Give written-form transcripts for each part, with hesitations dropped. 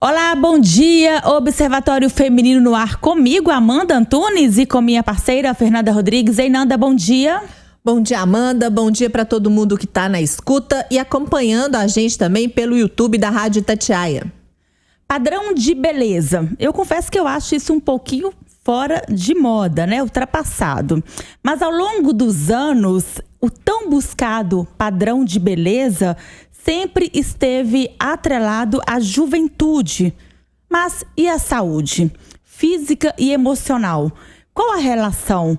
Olá, bom dia! Observatório Feminino no ar comigo, Amanda Antunes, e com minha parceira, Fernanda Rodrigues. Ei, Nanda, bom dia! Bom dia, Amanda. Bom dia para todo mundo que está na escuta e acompanhando a gente também pelo YouTube da Rádio Itatiaia. Padrão de beleza. Eu confesso que eu acho isso um pouquinho fora de moda, né? Ultrapassado. Mas ao longo dos anos, o tão buscado padrão de beleza sempre esteve atrelado à juventude. Mas e a saúde física e emocional? Qual a relação?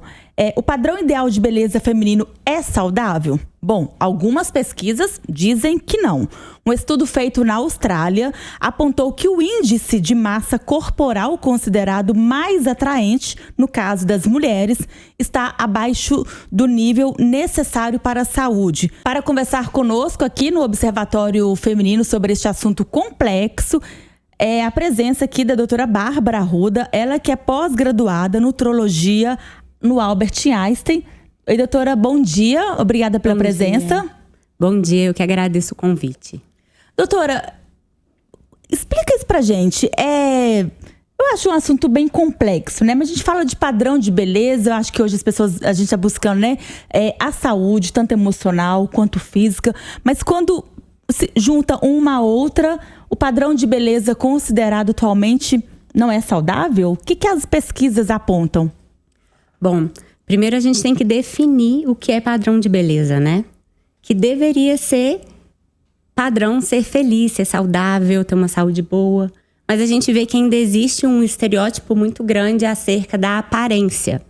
O padrão ideal de beleza feminino é saudável? Bom, algumas pesquisas dizem que não. Um estudo feito na Austrália apontou que o índice de massa corporal considerado mais atraente, no caso das mulheres, está abaixo do nível necessário para a saúde. Para conversar conosco aqui no Observatório Feminino sobre este assunto complexo, é a presença aqui da doutora Bárbara Arruda, ela que é pós-graduada em nutrologia no Albert Einstein. Oi, doutora, bom dia. Obrigada pela presença. Bom dia, eu que agradeço o convite. Doutora, explica isso pra gente. Eu acho um assunto bem complexo, né? Mas a gente fala de padrão de beleza. Eu acho que hoje a gente está buscando, né? A saúde, tanto emocional quanto física. Mas quando se junta uma a outra, o padrão de beleza considerado atualmente não é saudável? O que as pesquisas apontam? Bom, primeiro a gente tem que definir o que é padrão de beleza, né? Que deveria ser padrão ser feliz, ser saudável, ter uma saúde boa. Mas a gente vê que ainda existe um estereótipo muito grande acerca da aparência.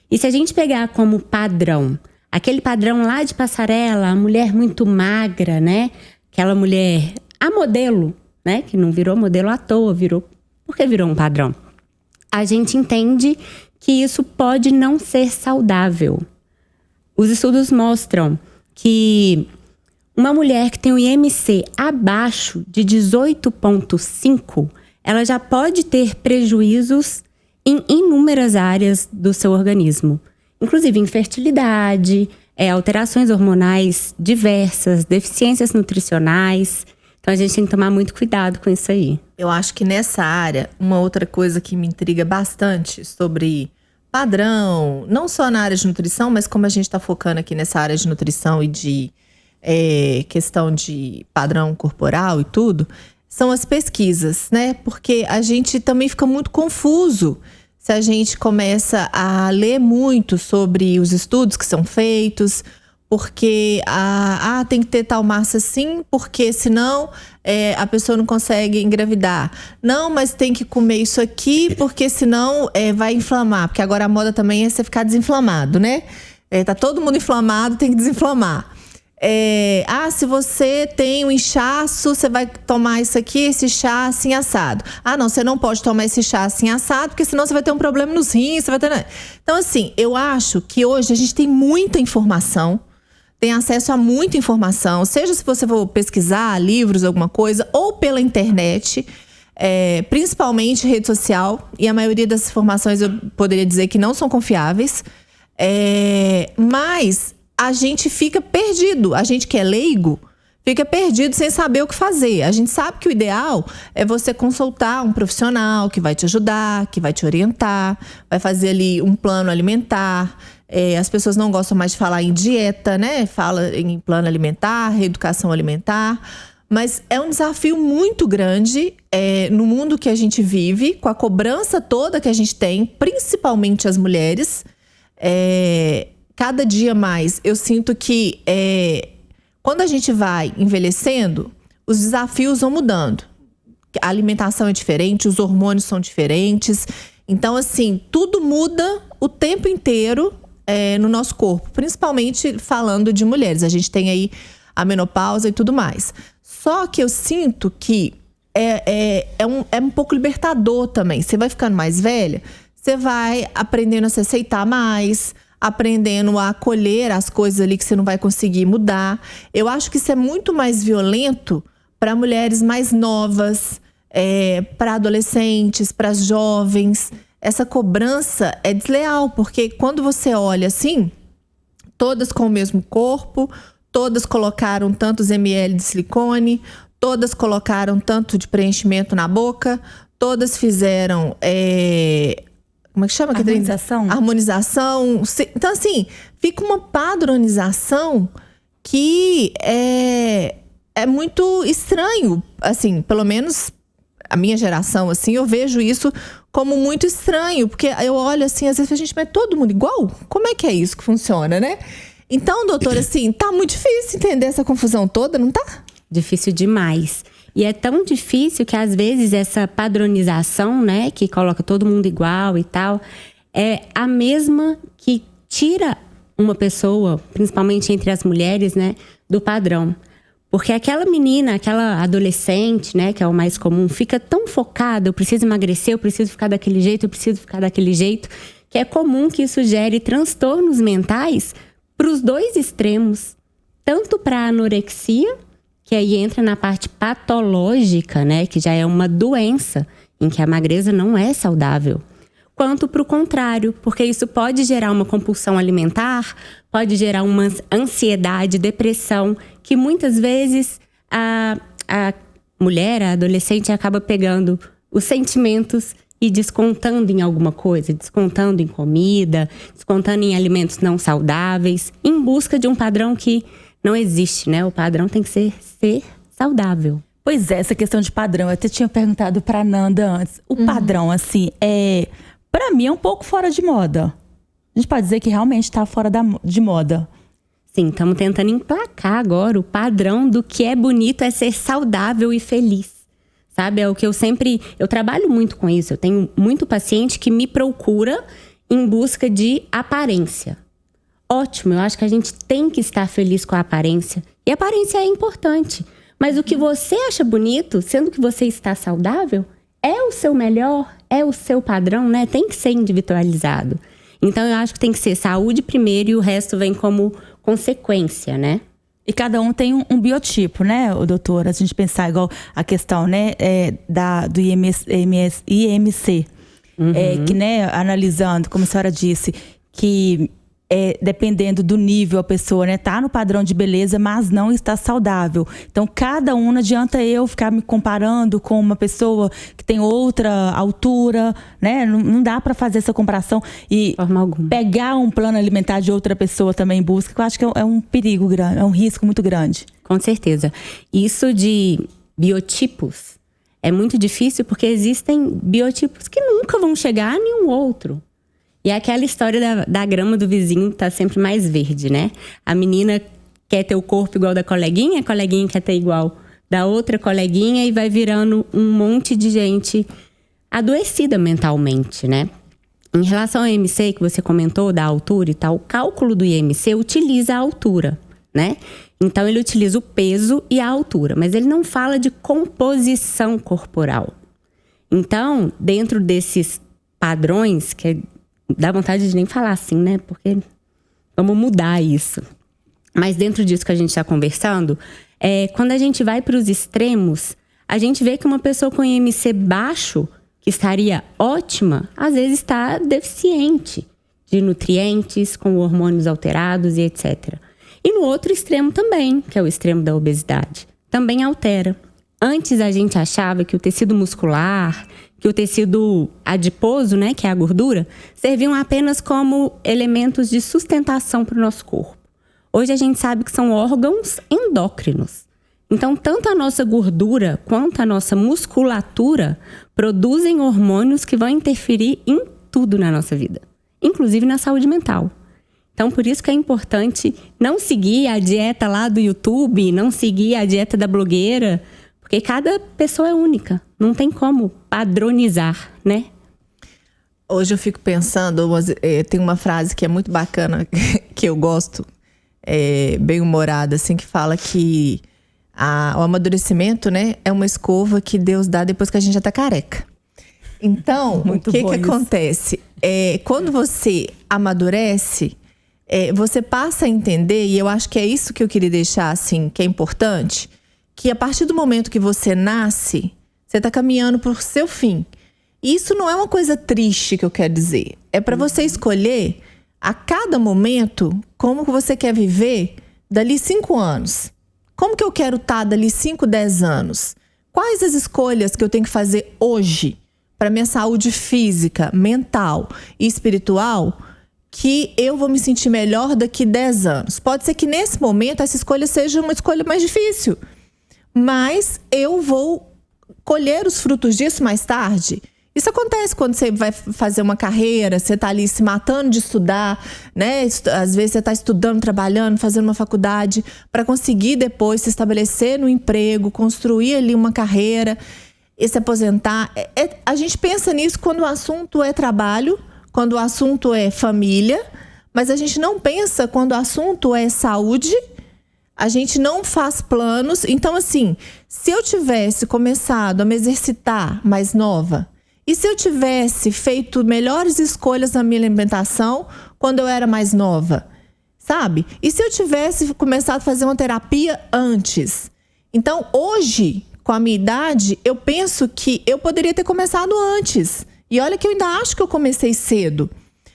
E se a gente pegar como padrão, aquele padrão lá de passarela, a mulher muito magra, né? Aquela mulher, a modelo, né? Que não virou modelo à toa, porque virou um padrão. A gente entende que isso pode não ser saudável. Os estudos mostram que uma mulher que tem o IMC abaixo de 18,5, ela já pode ter prejuízos em inúmeras áreas do seu organismo. Inclusive infertilidade, alterações hormonais diversas, deficiências nutricionais. Então a gente tem que tomar muito cuidado com isso aí. Eu acho que nessa área, uma outra coisa que me intriga bastante sobre padrão, não só na área de nutrição, mas como a gente está focando aqui nessa área de nutrição e de questão de padrão corporal e tudo, são as pesquisas, né? Porque a gente também fica muito confuso se a gente começa a ler muito sobre os estudos que são feitos, porque tem que ter tal massa sim, porque senão a pessoa não consegue engravidar. Não, mas tem que comer isso aqui, porque senão vai inflamar. Porque agora a moda também é você ficar desinflamado, né? Tá todo mundo inflamado, tem que desinflamar. Se você tem um inchaço, você vai tomar isso aqui, esse chá assim assado. Não, você não pode tomar esse chá assim assado, porque senão você vai ter um problema nos rins, você vai ter... Então, assim, eu acho que hoje a gente tem muita informação, tem acesso a muita informação, seja se você for pesquisar livros, alguma coisa, ou pela internet, principalmente rede social, e a maioria das informações eu poderia dizer que não são confiáveis, mas a gente fica perdido, a gente que é leigo, fica perdido sem saber o que fazer. A gente sabe que o ideal é você consultar um profissional que vai te ajudar, que vai te orientar, vai fazer ali um plano alimentar. As pessoas não gostam mais de falar em dieta, né? Fala em plano alimentar, reeducação alimentar. Mas é um desafio muito grande no mundo que a gente vive, com a cobrança toda que a gente tem, principalmente as mulheres. Cada dia mais eu sinto que quando a gente vai envelhecendo, os desafios vão mudando. A alimentação é diferente, os hormônios são diferentes. Então, assim, tudo muda o tempo inteiro no nosso corpo, principalmente falando de mulheres. A gente tem aí a menopausa e tudo mais. Só que eu sinto que é um pouco libertador também. Você vai ficando mais velha, você vai aprendendo a se aceitar mais, aprendendo a acolher as coisas ali que você não vai conseguir mudar. Eu acho que isso é muito mais violento para mulheres mais novas, para adolescentes, para jovens. Essa cobrança é desleal, porque quando você olha assim, todas com o mesmo corpo, todas colocaram tantos ml de silicone, todas colocaram tanto de preenchimento na boca, todas fizeram, como é que chama? Harmonização. Então, assim, fica uma padronização que é muito estranho, assim, pelo menos a minha geração, assim, eu vejo isso como muito estranho, porque eu olho assim, às vezes a gente, mas todo mundo igual? Como é que é isso que funciona, né? Então, doutora, assim, tá muito difícil entender essa confusão toda, não tá? Difícil demais. E é tão difícil que, às vezes, essa padronização, né, que coloca todo mundo igual e tal, é a mesma que tira uma pessoa, principalmente entre as mulheres, né, do padrão. Porque aquela menina, aquela adolescente, né, que é o mais comum, fica tão focada, eu preciso emagrecer, eu preciso ficar daquele jeito, que é comum que isso gere transtornos mentais para os dois extremos. Tanto para a anorexia, que aí entra na parte patológica, né, que já é uma doença, em que a magreza não é saudável. Quanto para o contrário, porque isso pode gerar uma compulsão alimentar, pode gerar uma ansiedade, depressão, que muitas vezes a mulher, a adolescente, acaba pegando os sentimentos e descontando em alguma coisa, descontando em comida, descontando em alimentos não saudáveis, em busca de um padrão que não existe, né? O padrão tem que ser saudável. Pois é, essa questão de padrão, eu até tinha perguntado pra Nanda antes. O padrão, assim, pra mim é um pouco fora de moda. A gente pode dizer que realmente tá fora de moda. Sim, estamos tentando emplacar agora o padrão do que é bonito é ser saudável e feliz. Sabe, é o que eu trabalho muito com isso. Eu tenho muito paciente que me procura em busca de aparência. Ótimo, eu acho que a gente tem que estar feliz com a aparência. E a aparência é importante. Mas o que você acha bonito, sendo que você está saudável, é o seu melhor, é o seu padrão, né? Tem que ser individualizado. Então, eu acho que tem que ser saúde primeiro e o resto vem como consequência, né? E cada um tem um biotipo, né, doutora? Se a gente pensar igual a questão, né, do IMC. Que, né, analisando, como a senhora disse, que dependendo do nível, a pessoa, né, tá no padrão de beleza, mas não está saudável. Então, cada um, não adianta eu ficar me comparando com uma pessoa que tem outra altura, né? Não dá para fazer essa comparação e pegar um plano alimentar de outra pessoa também em busca, que eu acho que é um perigo grande, é um risco muito grande. Com certeza. Isso de biotipos é muito difícil porque existem biotipos que nunca vão chegar a nenhum outro. E é aquela história da grama do vizinho tá sempre mais verde, né? A menina quer ter o corpo igual da coleguinha, a coleguinha quer ter igual da outra coleguinha e vai virando um monte de gente adoecida mentalmente, né? Em relação ao IMC que você comentou, da altura e tal, o cálculo do IMC utiliza a altura, né? Então, ele utiliza o peso e a altura, mas ele não fala de composição corporal. Então, dentro desses padrões, que dá vontade de nem falar assim, né? Porque vamos mudar isso. Mas dentro disso que a gente está conversando, quando a gente vai para os extremos, a gente vê que uma pessoa com IMC baixo, que estaria ótima, às vezes está deficiente de nutrientes, com hormônios alterados e etc. E no outro extremo também, que é o extremo da obesidade, também altera. Antes a gente achava que o tecido muscular, que o tecido adiposo, né, que é a gordura, serviam apenas como elementos de sustentação para o nosso corpo. Hoje a gente sabe que são órgãos endócrinos. Então, tanto a nossa gordura quanto a nossa musculatura produzem hormônios que vão interferir em tudo na nossa vida, inclusive na saúde mental. Então, por isso que é importante não seguir a dieta lá do YouTube, não seguir a dieta da blogueira, porque cada pessoa é única, não tem como padronizar, né? Hoje eu fico pensando, tem uma frase que é muito bacana, que eu gosto, bem humorada, assim, que fala que o amadurecimento, né, é uma escova que Deus dá depois que a gente já tá careca. Então, o que acontece? Quando você amadurece, você passa a entender, e eu acho que é isso que eu queria deixar, assim, que é importante, que a partir do momento que você nasce, você está caminhando para o seu fim. E isso não é uma coisa triste que eu quero dizer. É para você escolher a cada momento como que você quer viver dali 5 anos. Como que eu quero estar dali 5, 10 anos? Quais as escolhas que eu tenho que fazer hoje para minha saúde física, mental e espiritual, que eu vou me sentir melhor daqui 10 anos? Pode ser que nesse momento essa escolha seja uma escolha mais difícil, mas eu vou colher os frutos disso mais tarde. Isso acontece quando você vai fazer uma carreira, você está ali se matando de estudar, né? Às vezes você está estudando, trabalhando, fazendo uma faculdade para conseguir depois se estabelecer no emprego, construir ali uma carreira e se aposentar. A gente pensa nisso quando o assunto é trabalho, quando o assunto é família, mas a gente não pensa quando o assunto é saúde. A gente não faz planos. Então, assim, se eu tivesse começado a me exercitar mais nova, e se eu tivesse feito melhores escolhas na minha alimentação quando eu era mais nova, sabe? E se eu tivesse começado a fazer uma terapia antes? Então, hoje, com a minha idade, eu penso que eu poderia ter começado antes. E olha que eu ainda acho que eu comecei cedo.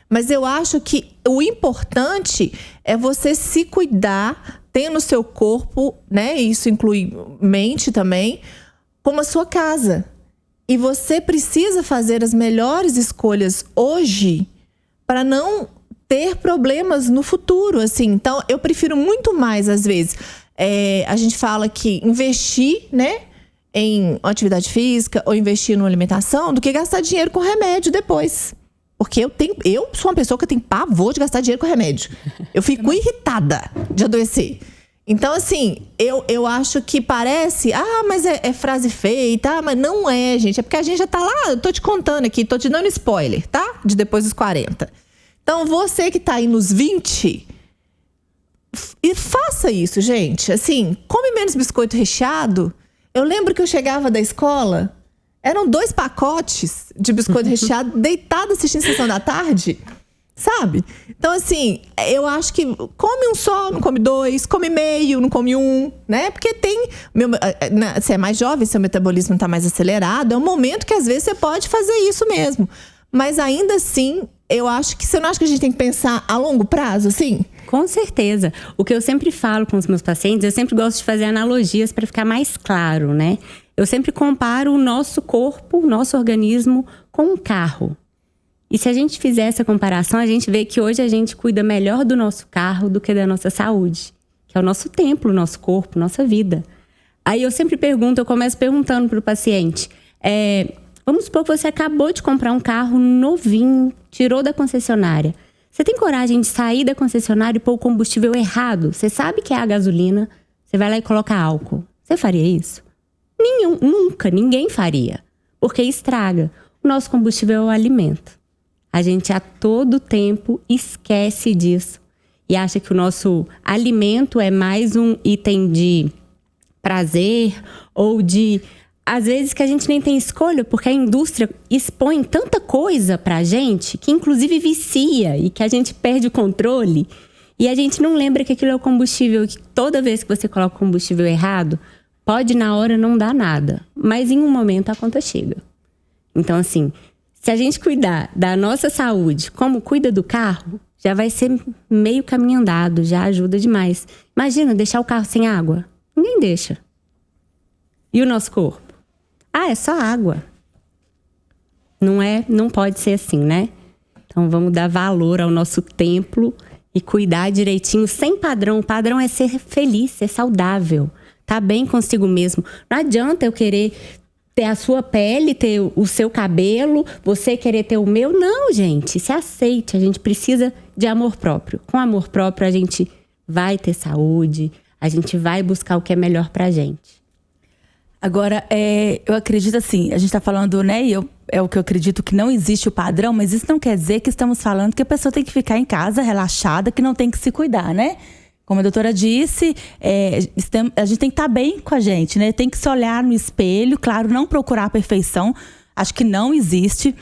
Mas eu acho que o importante é você se cuidar, tendo o seu corpo, né? Isso inclui mente também, como a sua casa. E você precisa fazer as melhores escolhas hoje para não ter problemas no futuro, assim. Então, eu prefiro muito mais, às vezes, a gente fala que investir, né, em atividade física ou investir numa alimentação do que gastar dinheiro com remédio depois. Porque eu sou uma pessoa que tem pavor de gastar dinheiro com remédio. Eu fico irritada de adoecer. Então, assim, eu acho que parece... mas é frase feita. Mas não é, gente. É porque a gente já tá lá... Eu tô te contando aqui, tô te dando spoiler, tá? De depois dos 40. Então, você que tá aí nos 20... E faça isso, gente. Assim, come menos biscoito recheado. Eu lembro que eu chegava da escola... Eram 2 pacotes de biscoito recheado deitado assistindo Sessão da Tarde... Sabe? Então, assim, eu acho que come um só, não come 2, come meio, não come 1, né? Porque você é mais jovem, seu metabolismo está mais acelerado, é um momento que às vezes você pode fazer isso mesmo. Mas ainda assim, eu acho que você não acha que a gente tem que pensar a longo prazo, assim? Com certeza. O que eu sempre falo com os meus pacientes, eu sempre gosto de fazer analogias para ficar mais claro, né? Eu sempre comparo o nosso corpo, o nosso organismo com um carro. E se a gente fizer essa comparação, a gente vê que hoje a gente cuida melhor do nosso carro do que da nossa saúde. Que é o nosso templo, o nosso corpo, nossa vida. Aí eu sempre pergunto, eu começo perguntando para o paciente. Vamos supor que você acabou de comprar um carro novinho, tirou da concessionária. Você tem coragem de sair da concessionária e pôr o combustível errado? Você sabe que é a gasolina, você vai lá e coloca álcool. Você faria isso? Nunca, ninguém faria. Porque estraga. O nosso combustível é o alimento. A gente a todo tempo esquece disso e acha que o nosso alimento é mais um item de prazer ou de... Às vezes que a gente nem tem escolha, porque a indústria expõe tanta coisa pra gente que inclusive vicia e que a gente perde o controle e a gente não lembra que aquilo é o combustível, que toda vez que você coloca o combustível errado, pode na hora não dar nada, mas em um momento a conta chega. Então, assim... Se a gente cuidar da nossa saúde como cuida do carro, já vai ser meio caminho andado, já ajuda demais. Imagina deixar o carro sem água. Ninguém deixa. E o nosso corpo? É só água. Não pode ser assim, né? Então vamos dar valor ao nosso templo e cuidar direitinho, sem padrão. O padrão é ser feliz, ser saudável. Tá bem consigo mesmo. Não adianta eu querer... ter a sua pele, ter o seu cabelo, você querer ter o meu. Não, gente, se aceite. A gente precisa de amor próprio. Com amor próprio, a gente vai ter saúde, a gente vai buscar o que é melhor pra gente. Agora, eu acredito assim, a gente tá falando, né, e é o que eu acredito que não existe o padrão, mas isso não quer dizer que estamos falando que a pessoa tem que ficar em casa relaxada, que não tem que se cuidar, né? Como a doutora disse, a gente tem que estar bem com a gente, né? Tem que se olhar no espelho, claro, não procurar a perfeição. Acho que não existe.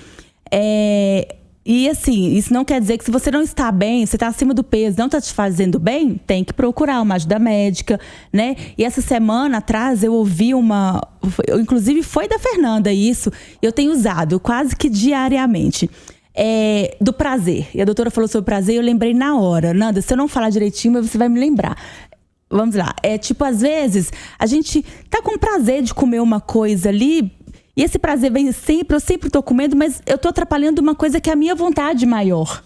E assim, isso não quer dizer que se você não está bem, você está acima do peso, não está te fazendo bem, tem que procurar uma ajuda médica, né? E essa semana atrás eu ouvi inclusive foi da Fernanda isso, eu tenho usado quase que diariamente. Do prazer. E a doutora falou sobre prazer e eu lembrei na hora. Nanda, se eu não falar direitinho, você vai me lembrar. vamos lá, tipo, às vezes, a gente tá com prazer de comer uma coisa ali, e esse prazer vem sempre, eu sempre tô comendo, mas eu tô atrapalhando uma coisa que é a minha vontade maior.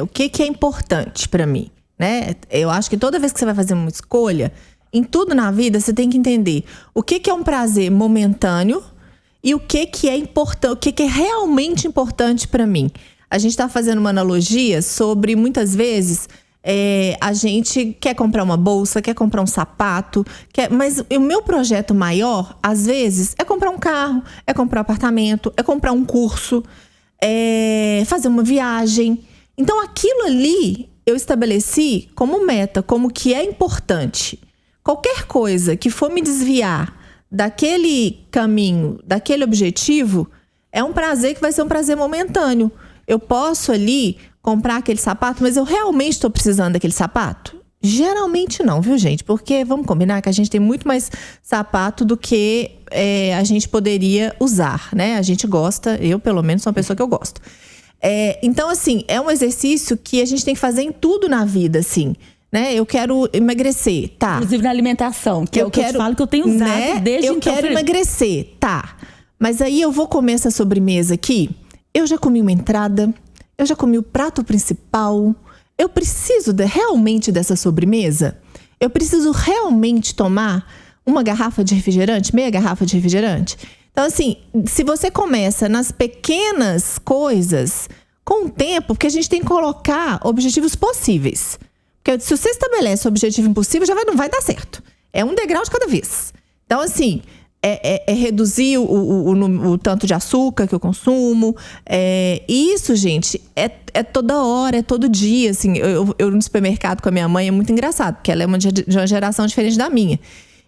O que é importante pra mim, né? Eu acho que toda vez que você vai fazer uma escolha, em tudo na vida, você tem que entender o que é um prazer momentâneo e o que é importante, o que é realmente importante pra mim. A gente tá fazendo uma analogia sobre, muitas vezes, a gente quer comprar uma bolsa, quer comprar um sapato, mas o meu projeto maior, às vezes, é comprar um carro, é comprar um apartamento, é comprar um curso, é fazer uma viagem. Então, aquilo ali eu estabeleci como meta, como que é importante. Qualquer coisa que for me desviar daquele caminho, daquele objetivo, é um prazer que vai ser um prazer momentâneo. Eu posso ali comprar aquele sapato, mas eu realmente estou precisando daquele sapato? Geralmente não, viu, gente? Porque vamos combinar que a gente tem muito mais sapato do que a gente poderia usar, né? A gente gosta, eu pelo menos sou uma pessoa que eu gosto. Então, assim, é um exercício que a gente tem que fazer em tudo na vida, assim, né? Eu quero emagrecer, tá? Inclusive na alimentação, que é o que eu te falo que eu tenho usado, né? Desde então. Eu quero emagrecer, tá? Mas aí eu vou comer essa sobremesa aqui, eu já comi uma entrada, eu já comi o prato principal, eu preciso realmente dessa sobremesa? Eu preciso realmente tomar uma garrafa de refrigerante, meia garrafa de refrigerante? Então, assim, se você começa nas pequenas coisas, com o tempo, porque a gente tem que colocar objetivos possíveis. Porque se você estabelece um objetivo impossível, não vai dar certo. É um degrau de cada vez. Então, assim, reduzir o tanto de açúcar que eu consumo. Isso, gente, é toda hora, é todo dia. Assim, eu no supermercado com a minha mãe é muito engraçado, porque ela é de uma geração diferente da minha.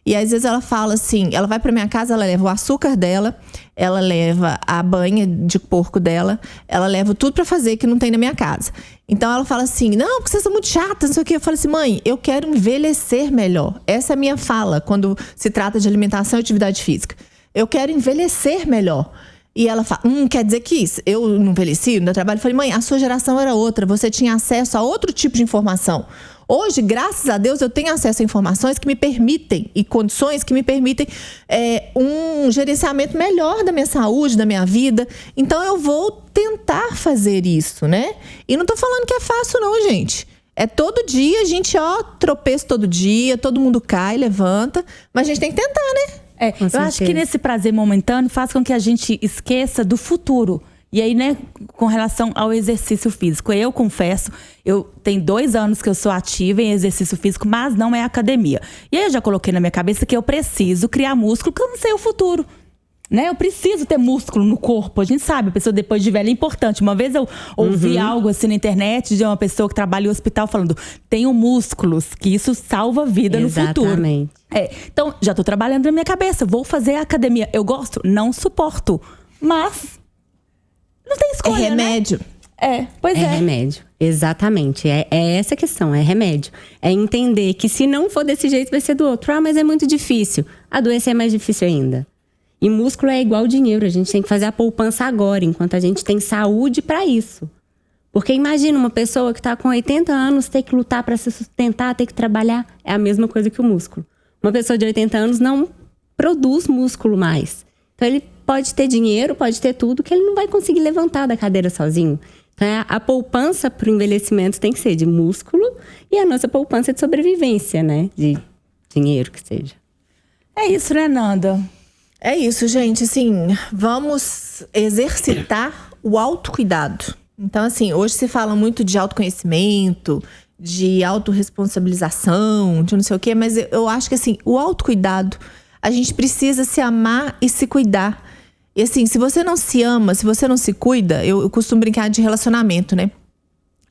E às vezes ela fala assim, ela vai pra minha casa, ela leva o açúcar dela, ela leva a banha de porco dela, ela leva tudo pra fazer que não tem na minha casa. Então ela fala assim, não, porque vocês são muito chatas, não sei o quê. Eu falo assim, mãe, eu quero envelhecer melhor. Essa é a minha fala quando se trata de alimentação e atividade física. Eu quero envelhecer melhor. E ela fala, quer dizer que eu não envelheci no meu trabalho? Eu falei, mãe, a sua geração era outra, você tinha acesso a outro tipo de informação. Hoje, graças a Deus, eu tenho acesso a informações que me permitem e condições que me permitem um gerenciamento melhor da minha saúde, da minha vida. Então, eu vou tentar fazer isso, né? E não tô falando que é fácil não, gente. É todo dia, a gente, tropeça todo dia, todo mundo cai, levanta. Mas a gente tem que tentar, né? Eu acho que nesse prazer momentâneo faz com que a gente esqueça do futuro. E aí, né, com relação ao exercício físico, eu confesso, eu tenho 2 anos que eu sou ativa em exercício físico, mas não é academia. E aí eu já coloquei na minha cabeça que eu preciso criar músculo, porque eu não sei o futuro. Né? Eu preciso ter músculo no corpo. A gente sabe, a pessoa depois de velha é importante. Uma vez eu ouvi algo assim na internet de uma pessoa que trabalha em hospital falando, tenho músculos, que isso salva a vida no futuro. Exatamente. Então, já tô trabalhando na minha cabeça, vou fazer academia. Eu gosto? Não suporto. Mas não tem escolha, é remédio. Né? Pois é. É remédio, exatamente. É essa a questão, é remédio. É entender que se não for desse jeito, vai ser do outro. Ah, mas é muito difícil. Adoecer é mais difícil ainda. E músculo é igual dinheiro, a gente tem que fazer a poupança agora, enquanto a gente tem saúde para isso. Porque imagina uma pessoa que está com 80 anos, ter que lutar para se sustentar, ter que trabalhar, é a mesma coisa que o músculo. Uma pessoa de 80 anos não produz músculo mais. Então ele pode ter dinheiro, pode ter tudo, que ele não vai conseguir levantar da cadeira sozinho. Então a poupança para o envelhecimento tem que ser de músculo e a nossa poupança é de sobrevivência, né? De dinheiro que seja. É isso, né, Nanda? É isso, gente. Assim, vamos exercitar o autocuidado. Então, assim, hoje se fala muito de autoconhecimento, de autorresponsabilização, de não sei o quê, mas eu acho que, assim, o autocuidado, a gente precisa se amar e se cuidar. E, assim, se você não se ama, se você não se cuida, eu costumo brincar de relacionamento, né?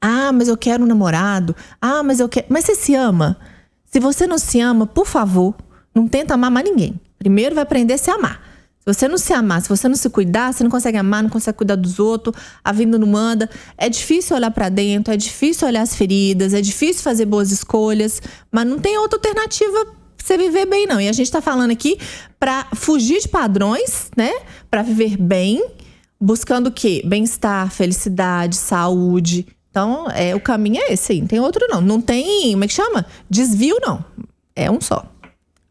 Ah, mas eu quero um namorado. Ah, mas eu quero... Mas você se ama? Se você não se ama, por favor, não tenta amar mais ninguém. Primeiro vai aprender a se amar. Se você não se amar, se você não se cuidar, você não consegue amar, não consegue cuidar dos outros, a vida não manda. É difícil olhar pra dentro, é difícil olhar as feridas, é difícil fazer boas escolhas, mas não tem outra alternativa pra você viver bem, não. E a gente tá falando aqui pra fugir de padrões, né? Pra viver bem, buscando o quê? Bem-estar, felicidade, saúde. Então, o caminho é esse aí, não tem outro não. Não tem, como é que chama? Desvio, não. é um só.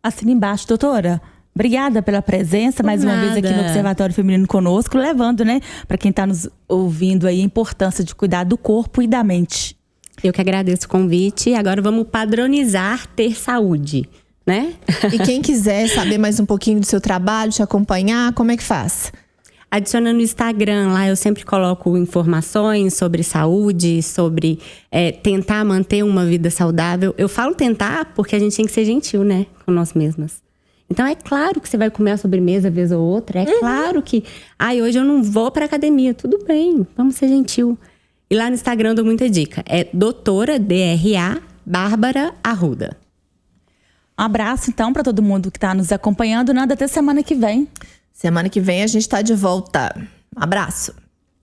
Assina embaixo, doutora. Obrigada pela presença, mais uma vez aqui no Observatório Feminino conosco, levando, né, para quem está nos ouvindo aí, a importância de cuidar do corpo e da mente. Eu que agradeço o convite. Agora vamos padronizar ter saúde, né? E quem quiser saber mais um pouquinho do seu trabalho, te acompanhar, como é que faz? Adiciona no Instagram, lá eu sempre coloco informações sobre saúde, sobre tentar manter uma vida saudável. Eu falo tentar porque a gente tem que ser gentil, né, com nós mesmas. Então é claro que você vai comer a sobremesa vez ou outra. É claro que, hoje eu não vou pra academia. Tudo bem, vamos ser gentil. E lá no Instagram eu dou muita dica. É doutora, DRA, Bárbara Arruda. Um abraço, então, para todo mundo que está nos acompanhando. Nada, até semana que vem. Semana que vem a gente tá de volta. Um abraço.